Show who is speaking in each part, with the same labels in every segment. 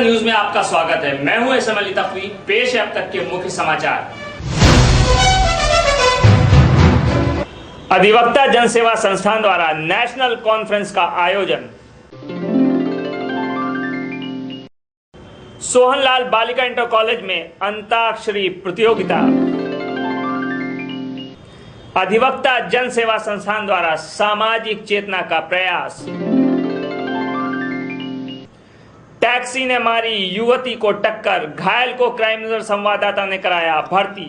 Speaker 1: News में आपका स्वागत है। मैं हूं एसएम अली तकवी। पेश है अब तक के मुख्य समाचार। अधिवक्ता जनसेवा संस्थान द्वारा नेशनल कॉन्फ्रेंस का आयोजन। सोहनलाल बालिका इंटर कॉलेज में अंताक्षरी प्रतियोगिता। अधिवक्ता जनसेवा संस्थान द्वारा सामाजिक चेतना का प्रयास। टैक्सी ने मारी युवती को टक्कर, घायल को क्राइम नजर संवाददाता ने कराया भर्ती।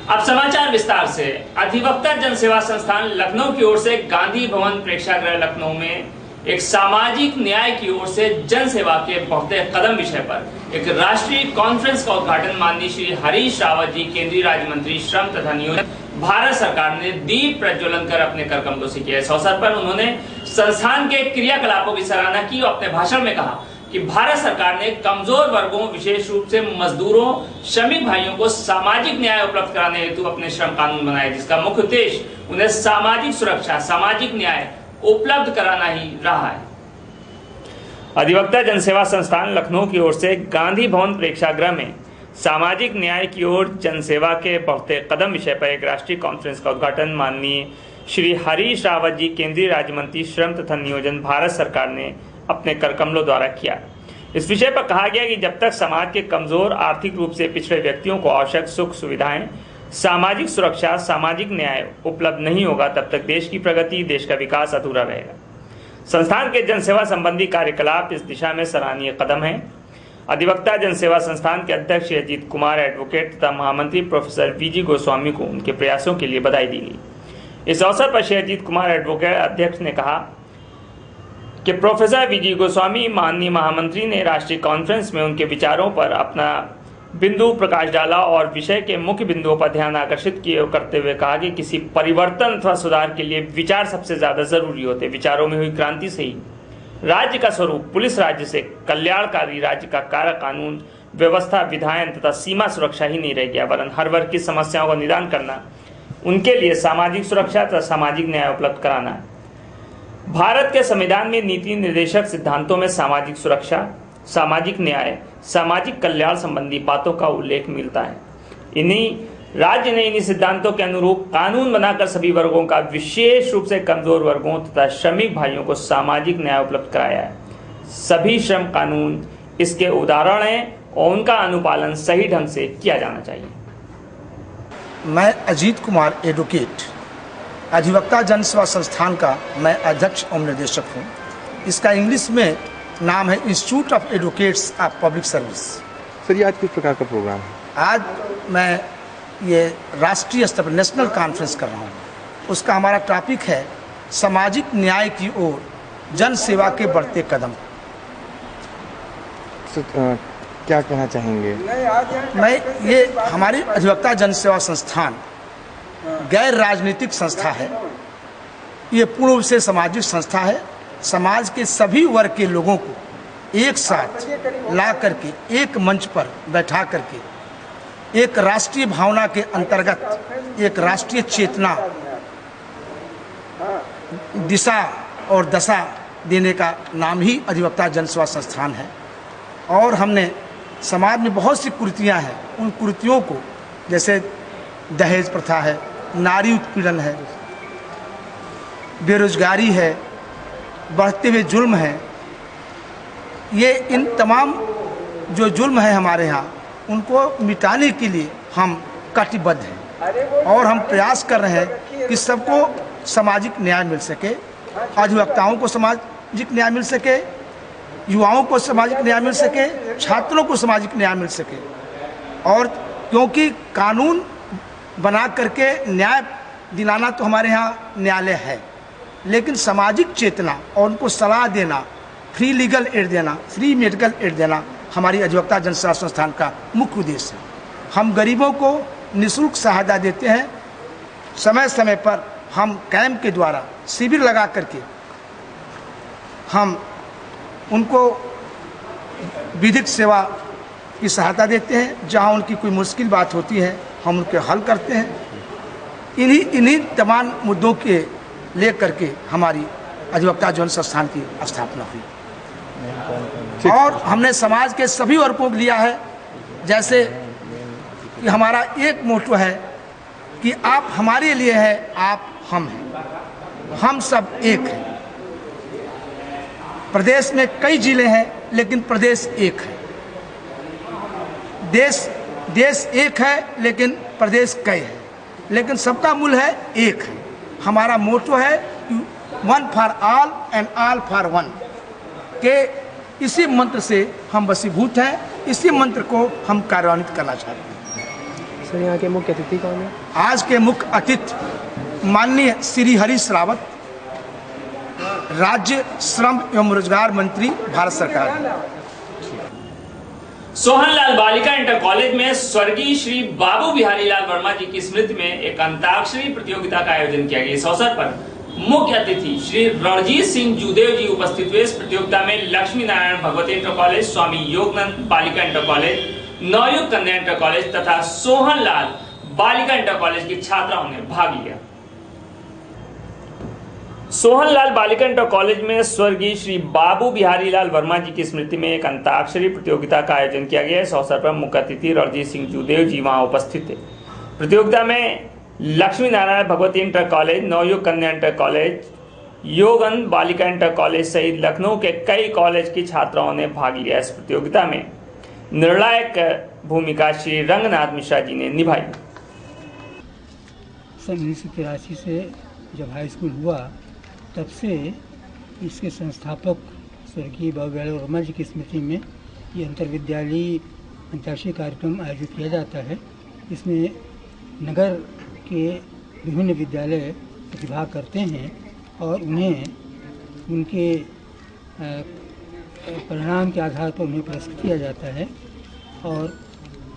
Speaker 1: अब समाचार विस्तार से। अधिवक्ता जनसेवा संस्थान लखनऊ की ओर से गांधी भवन प्रेक्षागृह लखनऊ में एक सामाजिक न्याय की ओर से जनसेवा के बढ़ते कदम विषय पर एक राष्ट्रीय कॉन्फ्रेंस का उद्घाटन माननीय श्री हरीश रावत जी, केंद्रीय राज्य मंत्री श्रम तथा नियोजन, भारत सरकार ने दीप प्रज्वलन कर अपने कर कमलों से किया। इस अवसर पर उन्होंने संस्थान के क्रियाकलापों की सराहना की और अपने भाषण में कहा कि भारत सरकार ने कमजोर वर्गों, विशेष रूप से मजदूरों, श्रमिक भाइयों को सामाजिक न्याय उपलब्ध कराने हेतु अपने श्रम कानून बनाए, जिसका मुख्य उद्देश्य उन्हें सामाजिक सुरक्षा, सामाजिक न्याय उपलब्ध कराना ही रहा है। अधिवक्ता जनसेवा संस्थान लखनऊ की ओर से गांधी भवन प्रेक्षागृह में सामाजिक न्याय की ओर जनसेवा के बढ़ते कदम विषय पर एक राष्ट्रीय कॉन्फ्रेंस का उद्घाटन माननीय श्री हरीश रावत जी, केंद्रीय राज्य मंत्री श्रम तथा नियोजन, भारत सरकार ने अपने कर कमलों द्वारा किया। इस विषय पर कहा गया कि जब तक समाज के कमजोर, आर्थिक रूप से पिछड़े व्यक्तियों को आवश्यक सुख सुविधाएं, सामाजिक सुरक्षा, सामाजिक न्याय उपलब्ध नहीं होगा, तब तक देश की प्रगति, देश का विकास अधूरा रहेगा। संस्थान के जनसेवा संबंधी कार्यकलाप इस दिशा में सराहनीय कदम है। अधिवक्ता जनसेवा संस्थान के अध्यक्ष अजीत कुमार एडवोकेट तथा महामंत्री प्रोफेसर वीजी गोस्वामी को उनके प्रयासों के लिए बधाई दी गई। इस अवसर पर श्री अजीत कुमार एडवोकेट अध्यक्ष ने कहा कि प्रोफेसर वीजी गोस्वामी माननीय महामंत्री ने राष्ट्रीय कॉन्फ्रेंस में उनके विचारों पर अपना बिंदु प्रकाश डाला और विषय के मुख्य बिंदुओं पर ध्यान आकर्षित किए करते हुए कहा कि किसी परिवर्तन अथवा सुधार के लिए विचार सबसे ज्यादा जरूरी होते। विचारों में हुई क्रांति से ही राज्य का स्वरूप पुलिस राज्य से कल्याणकारी राज्य का कार्य कानून व्यवस्था, विधायन तथा सीमा सुरक्षा ही नहीं रह गया, वरन हर वर्ग की समस्याओं का निदान करना, उनके लिए सामाजिक सुरक्षा तथा सामाजिक न्याय उपलब्ध कराना है। भारत के संविधान में नीति निर्देशक सिद्धांतों में सामाजिक सुरक्षा, सामाजिक न्याय, सामाजिक कल्याण संबंधी बातों का उल्लेख मिलता है। राज्य ने इन्हीं सिद्धांतों के अनुरूप कानून बनाकर सभी वर्गों का, विशेष रूप से कमजोर वर्गों तथा श्रमिक भाइयों को सामाजिक न्याय उपलब्ध कराया है। सभी श्रम कानून इसके उदाहरण हैं और उनका अनुपालन सही ढंग से किया जाना चाहिए।
Speaker 2: मैं अजीत कुमार एडवोकेट, अधिवक्ता जनसेवा संस्थान का मैं अध्यक्ष एवं निर्देशक हूँ। इसका इंग्लिश में नाम है institute of advocates of public service.
Speaker 3: Sir, ये आज किस प्रकार का प्रोग्राम है?
Speaker 2: आज मैं ये राष्ट्रीय स्तर पर नेशनल कॉन्फ्रेंस कर रहा हूँ। उसका हमारा टॉपिक है सामाजिक न्याय की ओर जन सेवा के बढ़ते कदम।
Speaker 3: क्या कहना चाहेंगे?
Speaker 2: मैं ये हमारी अधिवक्ता जनसेवा संस्थान गैर राजनीतिक संस्था है। ये पूर्ण रूप से सामाजिक संस्था है। समाज के सभी वर्ग के लोगों को एक साथ ला करके एक मंच पर बैठा करके एक राष्ट्रीय भावना के अंतर्गत एक राष्ट्रीय चेतना, दिशा और दशा देने का नाम ही अधिवक्ता जनसेवा संस्थान है। और हमने समाज में बहुत सी कुरीतियां हैं, उन कुरीतियों को, जैसे दहेज प्रथा है, नारी उत्पीड़न है, बेरोजगारी है, बढ़ते हुए जुल्म है, ये इन तमाम जो जुल्म है हमारे यहाँ, उनको मिटाने के लिए हम कटिबद्ध हैं और हम प्रयास कर रहे हैं कि सबको सामाजिक न्याय मिल सके, अधिवक्ताओं को सामाजिक न्याय मिल सके, युवाओं को सामाजिक न्याय मिल सके, छात्रों को सामाजिक न्याय मिल सके। और क्योंकि कानून बना करके न्याय दिलाना तो हमारे यहाँ न्यायालय है, लेकिन सामाजिक चेतना और उनको सलाह देना, फ्री लीगल एड देना, फ्री मेडिकल एड देना हमारी अधिवक्ता जनसेवा संस्थान का मुख्य उद्देश्य है। हम गरीबों को निःशुल्क सहायता देते हैं। समय समय पर हम कैंप के द्वारा शिविर लगा करके हम उनको विधिक सेवा की सहायता देते हैं। जहां उनकी कोई मुश्किल बात होती है हम उनके हल करते हैं। इन्हीं तमाम मुद्दों के ले करके हमारी अधिवक्ता जन संस्थान की स्थापना हुई। और हमने समाज के सभी वर्गों को लिया है, जैसे कि हमारा एक मोटो है कि आप हमारे लिए है, आप हम हैं, हम सब एक हैं। प्रदेश में कई जिले हैं लेकिन प्रदेश एक है, देश एक है लेकिन प्रदेश कई है, लेकिन सबका मूल है एक है। हमारा मोटो है one for all and all for one के इसी मंत्र से हम वशीभूत हैं, इसी मंत्र को हम कार्यान्वित करना चाहते हैं।
Speaker 4: सर, यहाँ के मुख्य अतिथि कौन है?
Speaker 2: आज के मुख्य अतिथि माननीय श्री हरीश रावत, राज्य श्रम एवं रोजगार मंत्री, भारत सरकार।
Speaker 1: सोहनलाल बालिका इंटर कॉलेज में स्वर्गीय श्री बाबू बिहारी लाल वर्मा जी की स्मृति में एक अंताक्षरी प्रतियोगिता का आयोजन किया गया। इस अवसर पर मुख्य अतिथि श्री रणजीत सिंह जूदेव जी उपस्थित हुए। इस प्रतियोगिता में लक्ष्मी नारायण भगवती इंटर कॉलेज, स्वामी योगानंद बालिका इंटर कॉलेज, नवयुग कन्या इंटर कॉलेज तथा सोहनलाल बालिका इंटर कॉलेज की छात्राओं ने भाग लिया। सोहनलाल बालिका इंटर कॉलेज में स्वर्गीय श्री बाबू बिहारी लाल वर्मा जी की स्मृति में एक अंताक्षरी प्रतियोगिता का आयोजन किया गया। इस अवसर पर मुख्य अतिथि रणजीत सिंह जूदेव जी वहां उपस्थित थे। प्रतियोगिता में लक्ष्मी नारायण भगवती इंटर कॉलेज, नवयुग कन्या इंटर कॉलेज, योगन बालिका इंटर कॉलेज सहित लखनऊ के कई कॉलेज की छात्राओं ने भाग लिया। इस प्रतियोगिता में निर्णायक भूमिका श्री रंगनाथ मिश्रा जी ने निभाई।
Speaker 5: सन 1983 से जब हाई स्कूल हुआ, तब से इसके संस्थापक स्वर्गीय बाबू बिहारी वर्मा जी की स्मृति में ये अंतर्विद्यालयी अंतर्राष्ट्रीय कार्यक्रम आयोजित किया जाता है। इसमें नगर के विभिन्न विद्यालय प्रतिभाग करते हैं और उन्हें उनके परिणाम के आधार पर उन्हें पुरस्कृत किया जाता है। और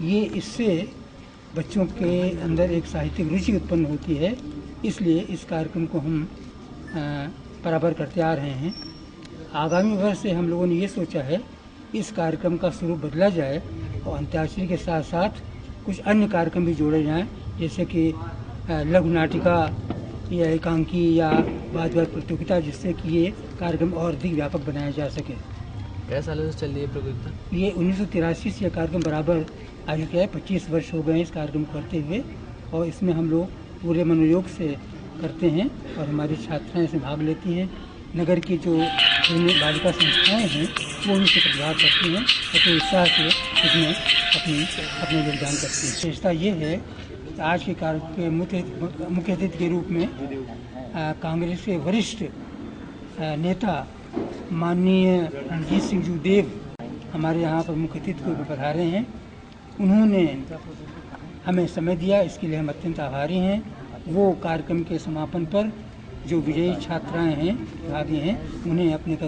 Speaker 5: ये इससे बच्चों के अंदर एक साहित्यिक रुचि उत्पन्न होती है, इसलिए इस कार्यक्रम को हम बराबर करते आ रहे हैं। आगामी वर्ष से हम लोगों ने ये सोचा है इस कार्यक्रम का स्वरूप बदला जाए और अंत्याक्षरी के साथ साथ कुछ अन्य कार्यक्रम भी जोड़े जाएं, जैसे कि लघु नाटिका या एकांकी या वाद विवाद प्रतियोगिता, जिससे कि ये कार्यक्रम और अधिक व्यापक बनाया जा सके।
Speaker 4: कई सालों से चल रही है प्रतियोगिता?
Speaker 5: ये 1983 से यह कार्यक्रम बराबर आयोजित किया है। 25 वर्ष हो गए हैं इस कार्यक्रम को करते हुए, और इसमें हम लोग पूरे मनोयोग से करते हैं और हमारी छात्राएं इसमें भाग लेती हैं। नगर की जो बालिका संस्थाएं हैं वो उनसे प्रतिभाग करती हैं और तो उत्साह से इसमें अपना योगदान करती हैं। विशेषता ये है कि आज के कार्यक्रम के मुख्य अतिथि के रूप में कांग्रेस के वरिष्ठ नेता माननीय रणजीत सिंह जूदेव हमारे यहाँ पर मुख्य अतिथि के रूप में पधारे हैं। उन्होंने हमें समय दिया, इसके लिए हम अत्यंत आभारी हैं। वो कार्यक्रम के समापन पर जो विजयी छात्राएं हैं, भागी हैं, उन्हें अपने कर